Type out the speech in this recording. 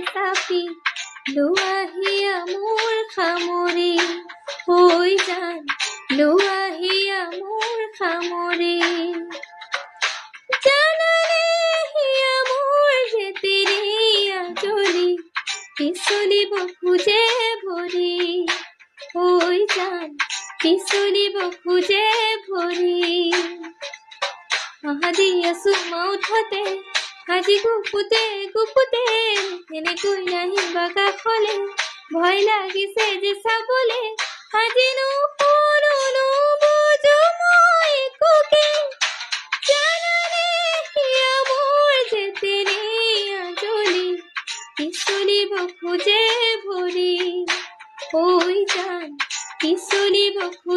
চাপি লোৱাহিয়া মোৰ সামৰি হৈ যান লোৱাহিয়া মোৰ সামৰি জানানে হিয়া মোৰ যেতেৰিয়া জ্বলি পিছলিব খোজে ভৰি হৈ যান পিছলিব খোজে ভৰি আহাদি আছো মাউঠতে আজি গুপুতে গুপুতে এনেকৈ নাহিবা কাষলে ভয় লাগিছে যে চাবলে আজি নুশুনো নুবুজো মই একোকে জানানে হিয়া মোৰ যেতেৰিয়া জ্বলি পিছলিব খোজে ভৰি হৈ যান পিছলিব খোজে